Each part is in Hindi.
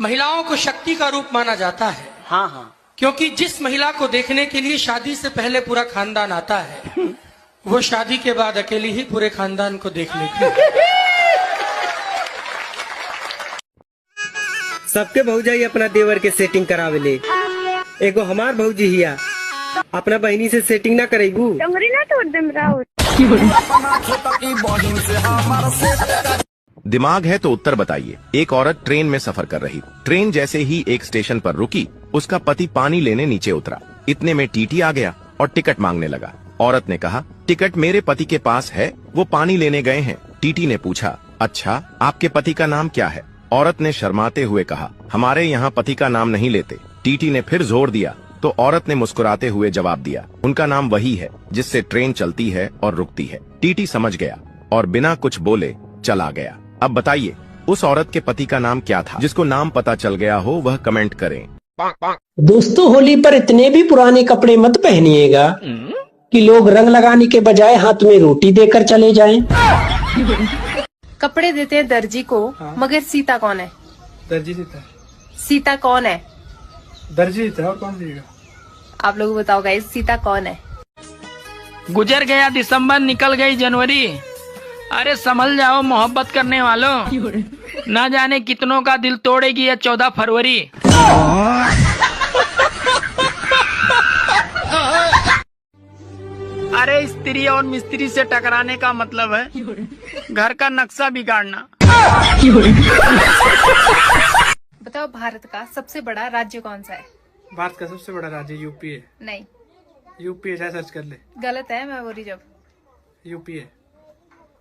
महिलाओं को शक्ति का रूप माना जाता है। हाँ हाँ, क्योंकि जिस महिला को देखने के लिए शादी से पहले पूरा खानदान आता है, वो शादी के बाद अकेली ही पूरे खानदान को देख लेती है। सबके भौजाई अपना देवर के सेटिंग करावे ले, एगो हमार भौजी हिया अपना बहनी से सेटिंग ना करेगू। दिमाग है तो उत्तर बताइए। एक औरत ट्रेन में सफर कर रही। ट्रेन जैसे ही एक स्टेशन पर रुकी, उसका पति पानी लेने नीचे उतरा। इतने में टीटी आ गया और टिकट मांगने लगा। औरत ने कहा, टिकट मेरे पति के पास है, वो पानी लेने गए हैं। टीटी ने पूछा, अच्छा आपके पति का नाम क्या है? औरत ने शर्माते हुए कहा, हमारे यहाँ पति का नाम नहीं लेते। टीटी ने फिर जोर दिया तो औरत ने मुस्कुराते हुए जवाब दिया, उनका नाम वही है जिससे ट्रेन चलती है और रुकती है। टीटी समझ गया और बिना कुछ बोले चला गया। अब बताइए उस औरत के पति का नाम क्या था? जिसको नाम पता चल गया हो वह कमेंट करें। दोस्तों, होली पर इतने भी पुराने कपड़े मत पहनिएगा कि लोग रंग लगाने के बजाय हाथ में रोटी देकर चले जाएं। कपड़े देते हैं दर्जी को, मगर सीता कौन है? दर्जी सीता। सीता कौन है? दर्जी सीता, और कौन देगा? आप लोग बताओ गाइस, सीता कौन है? गुजर गया दिसंबर, निकल गई जनवरी। अरे संभल जाओ मोहब्बत करने वालों, ना जाने कितनों का दिल तोड़ेगी ये 14 फरवरी। अरे स्त्री और मिस्त्री से टकराने का मतलब है घर का नक्शा बिगाड़ना। बताओ भारत का सबसे बड़ा राज्य कौन सा है? भारत का सबसे बड़ा राज्य यूपी है। नहीं, यूपी है, सर्च कर ले। गलत है, मैं बोली जब। यूपी है।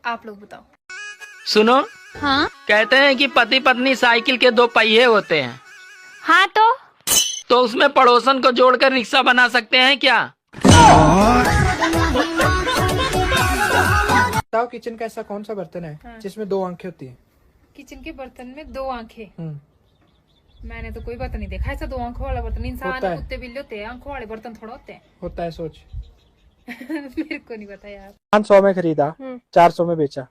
आप लोग बताओ। सुनो, हाँ कहते हैं कि पति पत्नी साइकिल के 2 पहिए होते हैं। हाँ तो उसमें पड़ोसन को जोड़कर रिक्शा बना सकते हैं क्या? बताओ किचन का ऐसा कौन सा बर्तन है जिसमें 2 आंखें होती हैं? किचन के बर्तन में 2 आंखें? मैंने तो कोई बर्तन नहीं देखा ऐसा 2 आंखों वाला बर्तन। इंसान कुत्ते बिल्ली होते हैं, आंखों वाले बर्तन थोड़ा होते हैं। होता है, सोच। मेरे को नहीं पता यार। 500 में खरीदा, 400 में बेचा,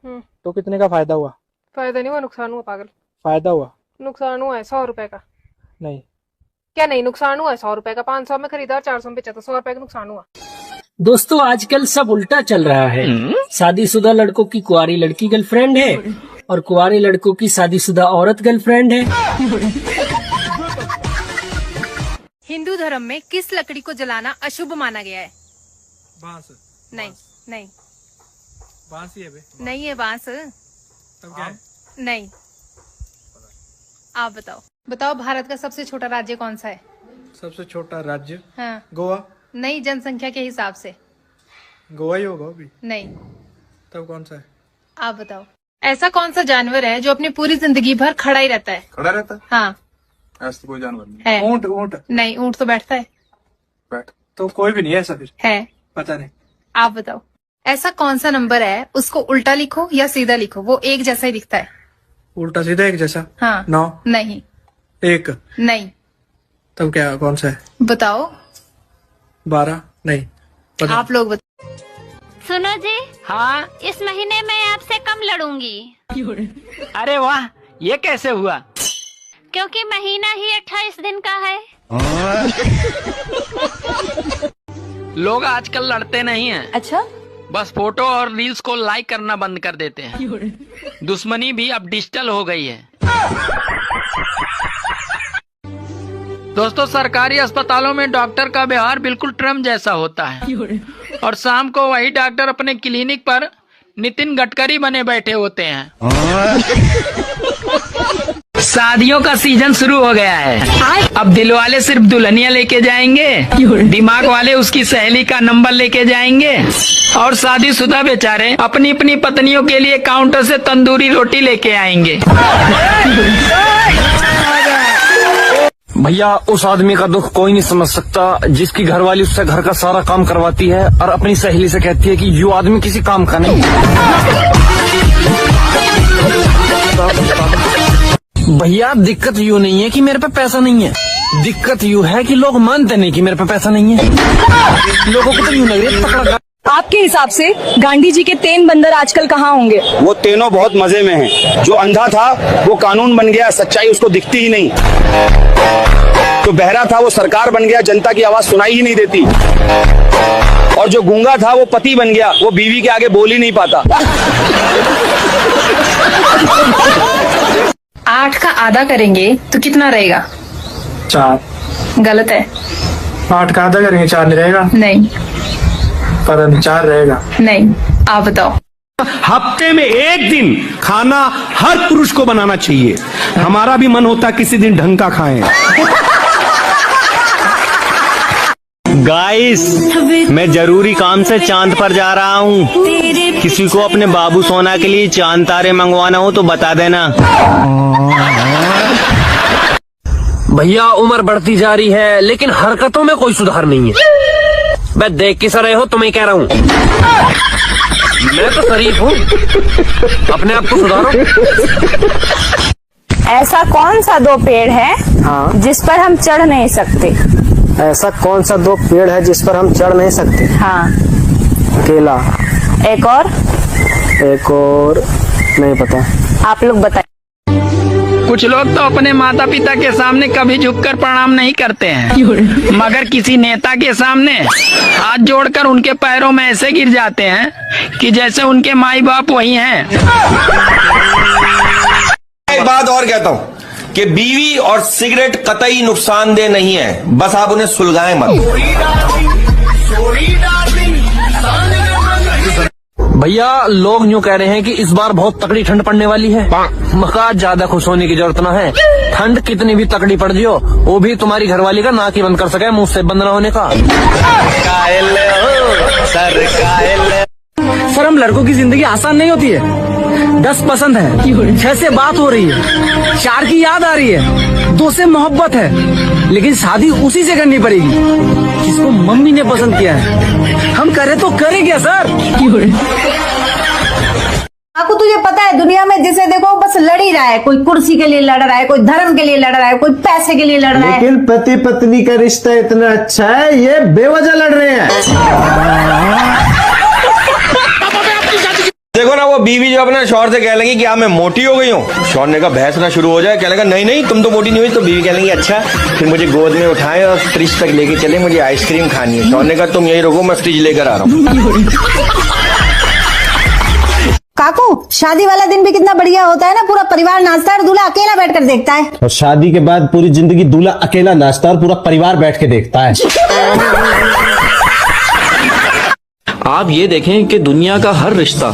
तो कितने का फायदा हुआ? फायदा नहीं हुआ, नुकसान हुआ पागल। फायदा हुआ? नुकसान हुआ है 100 रुपए का। नहीं। क्या नहीं, नुकसान हुआ है 100 रुपए का। 500 में खरीदा और 400 में बेचा, तो 100 रुपए का नुकसान हुआ। दोस्तों, आजकल सब उल्टा चल रहा है। शादीशुदा लड़कों की कुंवारी लड़की गर्लफ्रेंड है और कुंवारे लड़कों की शादीशुदा औरत गर्लफ्रेंड है। हिंदू धर्म में किस लकड़ी को जलाना अशुभ माना गया है? बांस। नहीं नहीं, बांस ही है बे। नहीं है बांस। तब क्या है? नहीं, आप बताओ। बताओ भारत का सबसे छोटा राज्य कौन सा है? सबसे छोटा राज्य? हाँ। गोवा। नहीं, जनसंख्या के हिसाब से। गोवा ही होगा अभी। नहीं। तब कौन सा है? आप बताओ। ऐसा कौन सा जानवर है जो अपनी पूरी जिंदगी भर खड़ा ही रहता है? खड़ा रहता है? हाँ। ऐसा तो कोई जानवर नहीं है। ऊंट। ऊंट नहीं, ऊंट तो बैठता है। बैठ तो कोई भी नहीं है ऐसा फिर? है। पता नहीं। आप बताओ। ऐसा कौन सा नंबर है, उसको उल्टा लिखो या सीधा लिखो, वो एक जैसा ही दिखता है? उल्टा सीधा एक जैसा? हाँ। 9। नहीं। 1। नहीं। तब क्या कौन सा है? बताओ। 12। नहीं पता। आप लोग बताओ। सुनो जी, हाँ। इस महीने मैं आपसे कम लड़ूंगी। अरे वाह, ये कैसे हुआ? क्योंकि महीना ही 28 दिन का है। लोग आजकल लड़ते नहीं हैं। अच्छा। बस फोटो और रील्स को लाइक करना बंद कर देते हैं। दुश्मनी भी अब डिजिटल हो गई है। दोस्तों, सरकारी अस्पतालों में डॉक्टर का व्यवहार बिल्कुल ट्रम्प जैसा होता है और शाम को वही डॉक्टर अपने क्लिनिक पर नितिन गडकरी बने बैठे होते हैं। शादियों का सीजन शुरू हो गया है। अब दिल वाले सिर्फ दुल्हनिया लेके जाएंगे, दिमाग वाले उसकी सहेली का नंबर लेके जाएंगे और शादीशुदा बेचारे अपनी अपनी पत्नियों के लिए काउंटर से तंदूरी रोटी लेके आएंगे। भैया, उस आदमी का दुख कोई नहीं समझ सकता जिसकी घरवाली उससे घर का सारा काम करवाती है और अपनी सहेली से कहती है कि ये आदमी किसी काम का नहीं। भैया, दिक्कत यूँ नहीं है कि मेरे पे पैसा नहीं है, दिक्कत यूँ है कि लोग मानते नहीं कि मेरे पे पैसा नहीं है। लोगों को तो यूँ लग रही है आपके हिसाब से गांधी जी के 3 बंदर आजकल कहाँ होंगे? वो तीनों बहुत मजे में हैं। जो अंधा था वो कानून बन गया, सच्चाई उसको दिखती ही नहीं। जो बहरा था वो सरकार बन गया, जनता की आवाज सुनाई ही नहीं देती। और जो गूंगा था वो पति बन गया, वो बीवी के आगे बोल ही नहीं पाता। 8 का आधा करेंगे तो कितना रहेगा? 4। गलत है। 8 का आधा करेंगे 4 नहीं रहेगा? नहीं। पता नहीं, 4 रहेगा। नहीं, आप बताओ। हफ्ते में एक दिन खाना हर पुरुष को बनाना चाहिए। हमारा भी मन होता किसी दिन ढंग का खाएं। गाइस, मैं जरूरी काम से चांद पर जा रहा हूँ। किसी को अपने बाबू सोना के लिए चांद तारे मंगवाना हो तो बता देना। भैया उम्र बढ़ती जा रही है लेकिन हरकतों में कोई सुधार नहीं है। मैं देख किस रहे हो तुम्हें कह रहा हूँ, मैं तो शरीफ हूँ, अपने आप को सुधारो। ऐसा कौन सा 2 पेड़ है जिस पर हम चढ़ नहीं सकते? ऐसा कौन सा 2 पेड़ है जिस पर हम चढ़ नहीं सकते? हाँ। केला। एक और नहीं पता। आप लोग बताइए। कुछ लोग तो अपने माता पिता के सामने कभी झुककर प्रणाम नहीं करते हैं, मगर किसी नेता के सामने हाथ जोड़कर उनके पैरों में ऐसे गिर जाते हैं कि जैसे उनके माई बाप वही हैं। एक बात और कहता हूँ कि बीवी और सिगरेट कतई नुकसानदेह नहीं है, बस आप उन्हें सुलगाएं मत। भैया लोग यूँ कह रहे हैं कि इस बार बहुत तकड़ी ठंड पड़ने वाली है, मगर ज्यादा खुश होने की जरूरत ना है। ठंड कितनी भी तकड़ी पड़ जियो, वो भी तुम्हारी घरवाली का नाक ही बंद कर सके मुंह से बंद न होने का। सर, हम लड़कों की जिंदगी आसान नहीं होती है। 10 पसंद है, 6 से बात हो रही है, 4 की याद आ रही है, 2 से मोहब्बत है, लेकिन शादी उसी से करनी पड़ेगी जिसको मम्मी ने पसंद किया है। हम करे तो करें क्या सर? आपको तुझे पता है दुनिया में जिसे देखो बस लड़ ही रहा है, कोई कुर्सी के लिए लड़ रहा है, कोई धर्म के लिए लड़ रहा है, कोई पैसे के लिए लड़ रहा है। लेकिन पति पत्नी का रिश्ता इतना अच्छा है, ये बेवजह लड़ रहे हैं। देखो ना, वो बीवी जो अपने शौहर से कह लेंगी कि मैं मोटी हो गई हूँ, शौहर ने कहा बहस ना शुरू हो जाए, कह लेगा नहीं नहीं तुम तो मोटी नहीं हुई, तो बीवी कह लेंगी अच्छा, फिर मुझे गोद में उठाए और फ्रिज तक लेके चले, मुझे आइसक्रीम खानी है। शौहर ने कहा तुम यही रुको, मैं फ्रिज लेकर आ रहा हूँ। काकू, शादी वाला दिन भी कितना बढ़िया होता है ना, पूरा परिवार नाचता है और दूल्हा अकेला बैठकर देखता है। और शादी के बाद पूरी जिंदगी दूल्हा अकेला नाचता है और पूरा परिवार बैठ के देखता है। आप ये देखें कि दुनिया का हर रिश्ता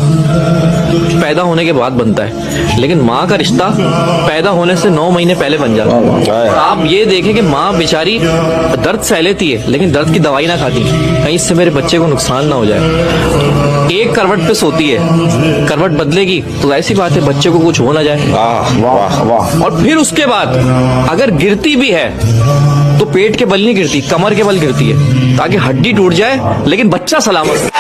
पैदा होने के बाद बनता है, लेकिन माँ का रिश्ता पैदा होने से 9 महीने पहले बन जाता है। आप ये देखें कि माँ बेचारी दर्द सह लेती है लेकिन दर्द की दवाई ना खाती, कहीं इससे मेरे बच्चे को नुकसान ना हो जाए। एक करवट पे सोती है, करवट बदलेगी तो ऐसी बात है बच्चे को कुछ हो ना जाए। वाह वाह। और फिर उसके बाद अगर गिरती भी है तो पेट के बल नहीं गिरती, कमर के बल गिरती है, ताकि हड्डी टूट जाए लेकिन बच्चा सलामत।